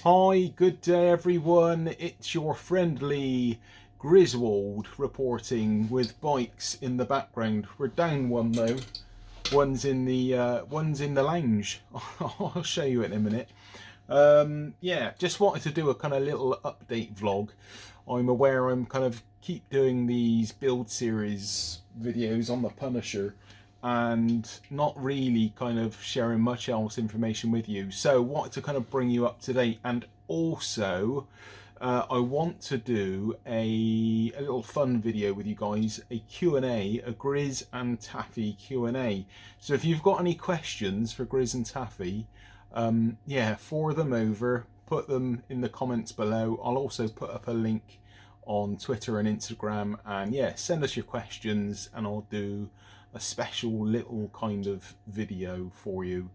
Hi, good day everyone. It's your friendly Griswold reporting with bikes in the background. We're down one though. One's in the lounge. I'll show you in a minute. Yeah, just wanted to do a kind of little update vlog. I'm aware I'm kind of keep doing these build series videos on the Punisher and not really kind of sharing much else information with you. So wanted to kind of bring you up to date, and also I want to do a little fun video with you guys, a Q&A, a Grizz and Taffy Q&A. So if you've got any questions for Grizz and Taffy, yeah, forward them over, put them in the comments below. I'll also put up a link on Twitter and Instagram, and yeah, send us your questions and I'll do a special little kind of video for you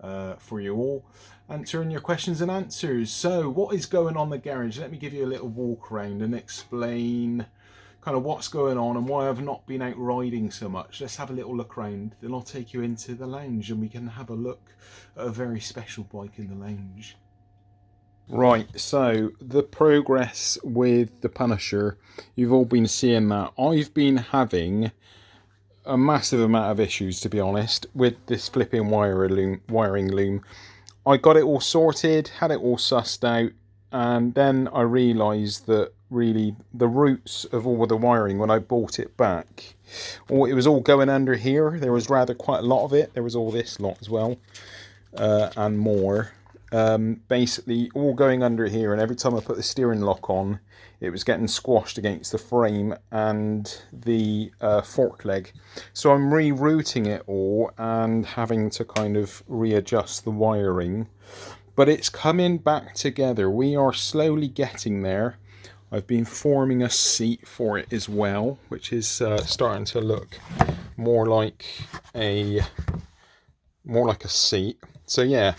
all, answering your questions and answers. So what is going on in the garage? Let me give you a little walk around and explain kind of what's going on and why I've not been out riding so much. Let's have a little look around, then I'll take you into the lounge and we can have a look at a very special bike in the lounge. Right, so the progress with the Punisher, you've all been seeing that. I've been having a massive amount of issues, to be honest, with this flipping wiring loom. I got it all sorted, had it all sussed out, and then I realised that really the roots of all the wiring when I bought it back, it was all going under here. There was rather quite a lot of it. There was all this lot as well, and more. Basically all going under here, and every time I put the steering lock on, it was getting squashed against the frame and the fork leg. So I'm rerouting it all and having to kind of readjust the wiring, but it's coming back together. We are slowly getting there. I've been forming a seat for it as well, which is starting to look more like a seat. So yeah,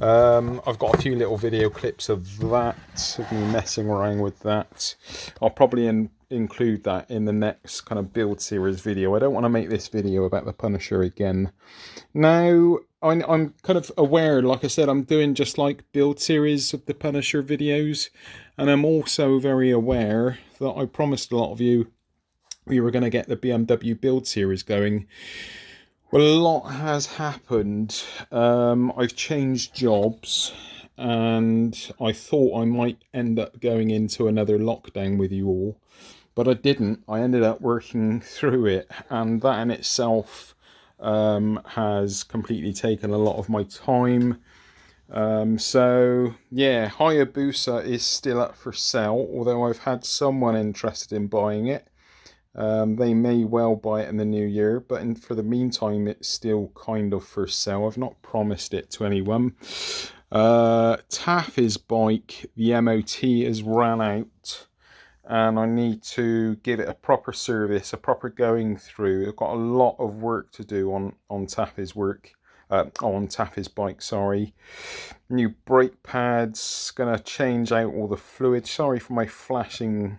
I've got a few little video clips of that, of me messing around with that. I'll probably include that in the next kind of build series video. I don't want to make this video about the Punisher again. Now, I'm kind of aware, like I said, I'm doing just like build series of the Punisher videos, and I'm also very aware that I promised a lot of you we were going to get the BMW build series going. Well, a lot has happened. I've changed jobs, and I thought I might end up going into another lockdown with you all, but I didn't. I ended up working through it, and that in itself has completely taken a lot of my time. So yeah, Hayabusa is still up for sale, although I've had someone interested in buying it. They may well buy it in the new year, but for the meantime it's still kind of for sale. I've not promised it to anyone. Taffy's bike, the MOT has ran out, and I need to give it a proper service, a proper going through. I've got a lot of work to do on Taffy's bike, sorry. New brake pads, gonna change out all the fluid. Sorry for my flashing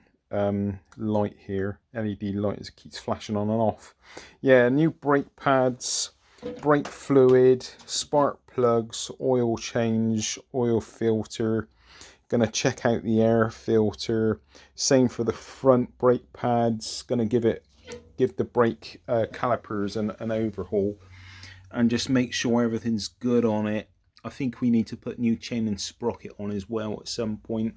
light here, LED light keeps flashing on and off. Yeah, new brake pads, brake fluid, spark plugs, oil change, oil filter. Gonna check out the air filter. Same for the front brake pads. Gonna give the brake calipers an overhaul and just make sure everything's good on it. I think we need to put new chain and sprocket on as well at some point.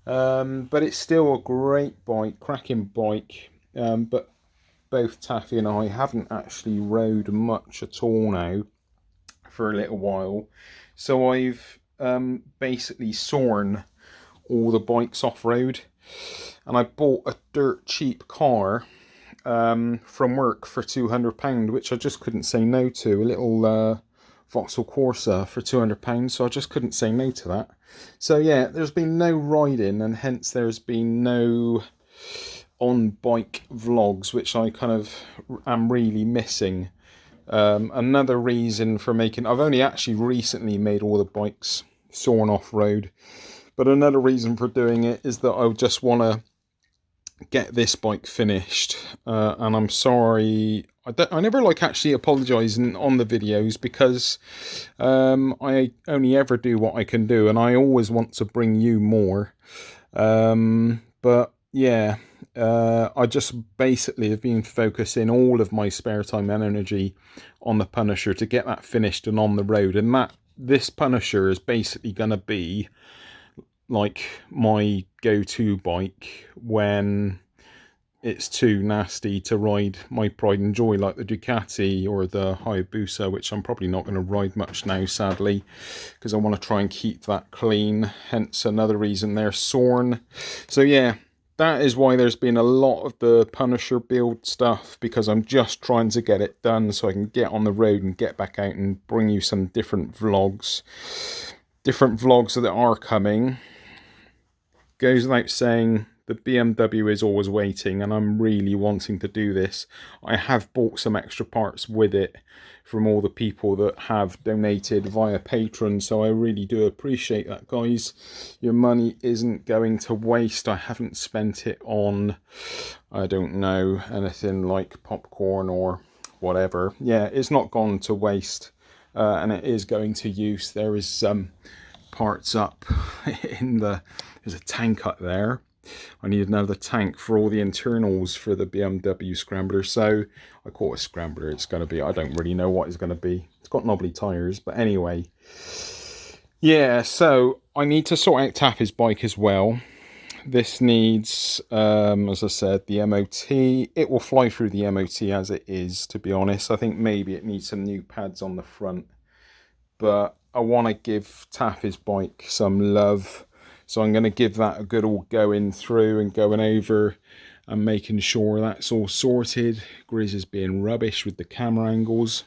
But it's still a great bike, cracking bike. But both Taffy and I haven't actually rode much at all now for a little while. So I've basically sawn all the bikes off-road, and I bought a dirt cheap car from work for £200, which I just couldn't say no to. A little Vauxhall Corsa for £200, so I just couldn't say no to that. So yeah, there's been no riding, and hence there's been no on bike vlogs, which I kind of am really missing. Another reason for making, I've only actually recently made all the bikes sawn off road, but another reason for doing it is that I just want to get this bike finished, and I'm sorry I never like actually apologising on the videos, because I only ever do what I can do, and I always want to bring you more. But yeah, I just basically have been focusing all of my spare time and energy on the Punisher to get that finished and on the road. And this Punisher is basically going to be like my go-to bike when it's too nasty to ride my pride and joy, like the Ducati or the Hayabusa, which I'm probably not going to ride much now, sadly, because I want to try and keep that clean. Hence another reason they're Sorn. So yeah, that is why there's been a lot of the Punisher build stuff, because I'm just trying to get it done so I can get on the road and get back out and bring you some different vlogs. Different vlogs that are coming. Goes without saying, the BMW is always waiting, and I'm really wanting to do this. I have bought some extra parts with it from all the people that have donated via Patreon, so I really do appreciate that, guys. Your money isn't going to waste. I haven't spent it on, I don't know, anything like popcorn or whatever. Yeah, it's not gone to waste, and it is going to use. There is some parts up in there's a tank up there. I need another tank for all the internals for the BMW Scrambler. So I call it a Scrambler. It's going to be, I don't really know what it's going to be. It's got knobbly tyres, but anyway. Yeah, so I need to sort out Taffy's bike as well. This needs, as I said, the MOT. It will fly through the MOT as it is, to be honest. I think maybe it needs some new pads on the front. But I want to give Taffy's bike some love. So I'm going to give that a good all going through and going over and making sure that's all sorted. Grizz is being rubbish with the camera angles.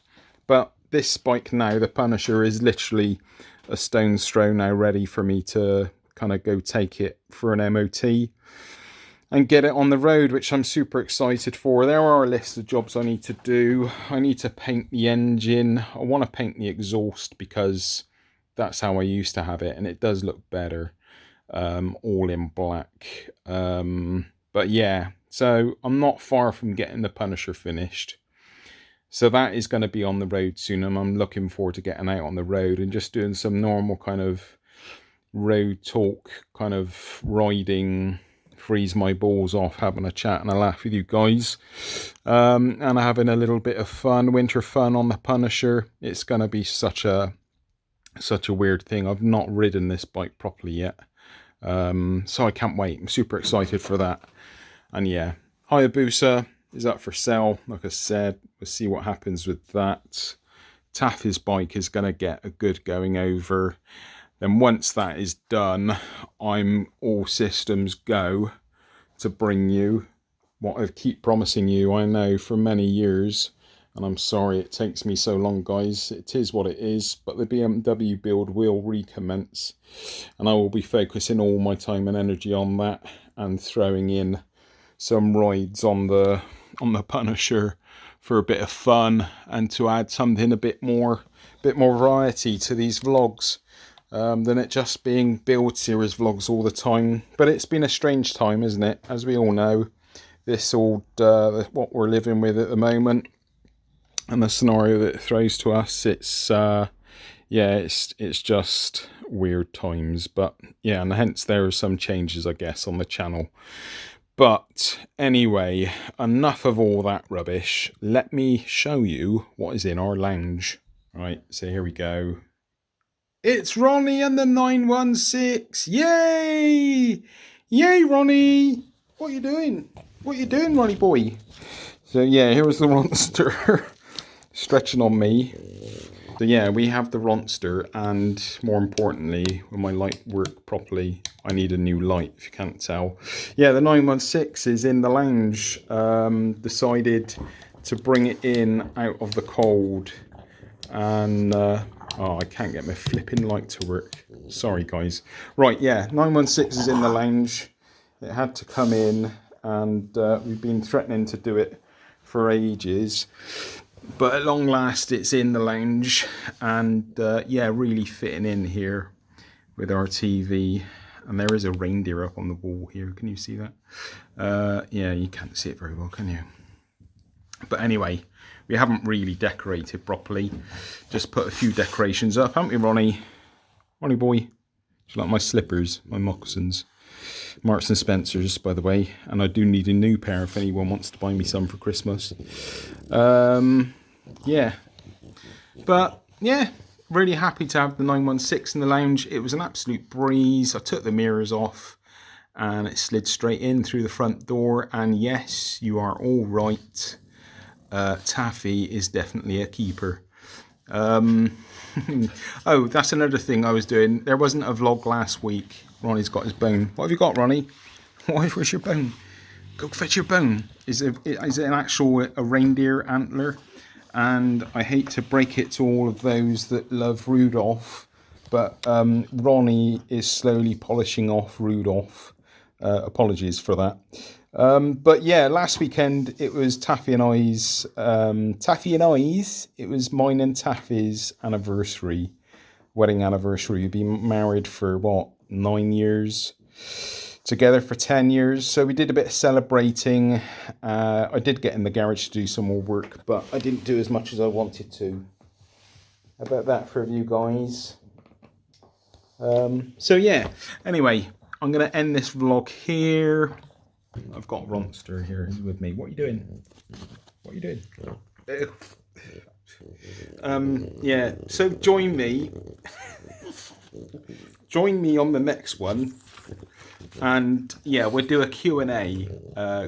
But this bike now, the Punisher, is literally a stone's throw now, ready for me to kind of go take it for an MOT and get it on the road, which I'm super excited for. There are a list of jobs I need to do. I need to paint the engine. I want to paint the exhaust because that's how I used to have it, and it does look better. All in black. But yeah, so I'm not far from getting the Punisher finished. So that is going to be on the road soon, and I'm looking forward to getting out on the road and just doing some normal kind of road talk, kind of riding, freeze my balls off, having a chat and a laugh with you guys, and having a little bit of fun, winter fun on the Punisher. It's going to be such a weird thing. I've not ridden this bike properly yet. So I can't wait. I'm super excited for that. And yeah, Hayabusa is up for sale. Like I said, we'll see what happens with that. Taffy's bike is going to get a good going over. Then once that is done, I'm all systems go to bring you what I keep promising you, I know, for many years. And I'm sorry it takes me so long, guys. It is what it is. But the BMW build will recommence. And I will be focusing all my time and energy on that. And throwing in some rides on the Punisher for a bit of fun. And to add something a bit more variety to these vlogs. Than it just being build series vlogs all the time. But it's been a strange time, isn't it? As we all know. This all, what we're living with at the moment. And the scenario that it throws to us, it's yeah, it's just weird times. But yeah, and hence there are some changes, I guess, on the channel. But anyway, enough of all that rubbish. Let me show you what is in our lounge. Right, so here we go. It's Ronnie and the 916. Yay! Yay, Ronnie! What are you doing? What are you doing, Ronnie boy? So yeah, here was the monster. Stretching on me. So yeah, we have the Ronster, and more importantly, when my light work properly, I need a new light, if you can't tell. Yeah, the 916 is in the lounge. Decided to bring it in out of the cold, and oh, I can't get my flipping light to work. Sorry, guys. Right, yeah, 916 is in the lounge. It had to come in, and we've been threatening to do it for ages. But at long last, it's in the lounge, and yeah, really fitting in here with our TV. And there is a reindeer up on the wall here. Can you see that? Yeah, you can't see it very well, can you? But anyway, we haven't really decorated properly. Just put a few decorations up, haven't we, Ronnie? Ronnie boy. Do you like my slippers, my moccasins? Marks and Spencer's, by the way. And I do need a new pair if anyone wants to buy me some for Christmas. Yeah. But, yeah, really happy to have the 916 in the lounge. It was an absolute breeze. I took the mirrors off and it slid straight in through the front door. And yes, you are all right. Taffy is definitely a keeper. Oh, that's another thing I was doing. There wasn't a vlog last week. Ronnie's got his bone. What have you got, Ronnie? Where's your bone? Go fetch your bone. Is it an actual a reindeer antler? And I hate to break it to all of those that love Rudolph, but Ronnie is slowly polishing off Rudolph. Apologies for that. But yeah, last weekend it was Taffy and I's. It was mine and Taffy's anniversary, wedding anniversary. We've been married for what, 9 years? Together for 10 years. So we did a bit of celebrating. I did get in the garage to do some more work, but I didn't do as much as I wanted to. How about that for you guys? So yeah, anyway, I'm going to end this vlog here. I've got Ronster here with me. What are you doing? What are you doing? Yeah, so join me. Join me on the next one. And yeah, we'll do a Q&A.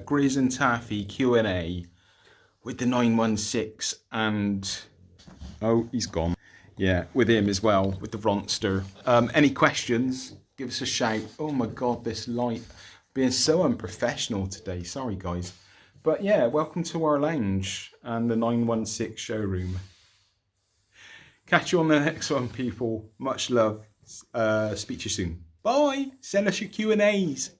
Grizz and Taffy Q&A with the 916 and... Oh, he's gone. Yeah, with him as well, with the Ronster. Any questions? Give us a shout. Oh my God, this light. Being so unprofessional today. Sorry, guys. But yeah, welcome to our lounge and the 916 showroom. Catch you on the next one, people. Much love. Speak to you soon. Bye. Send us your Q&As.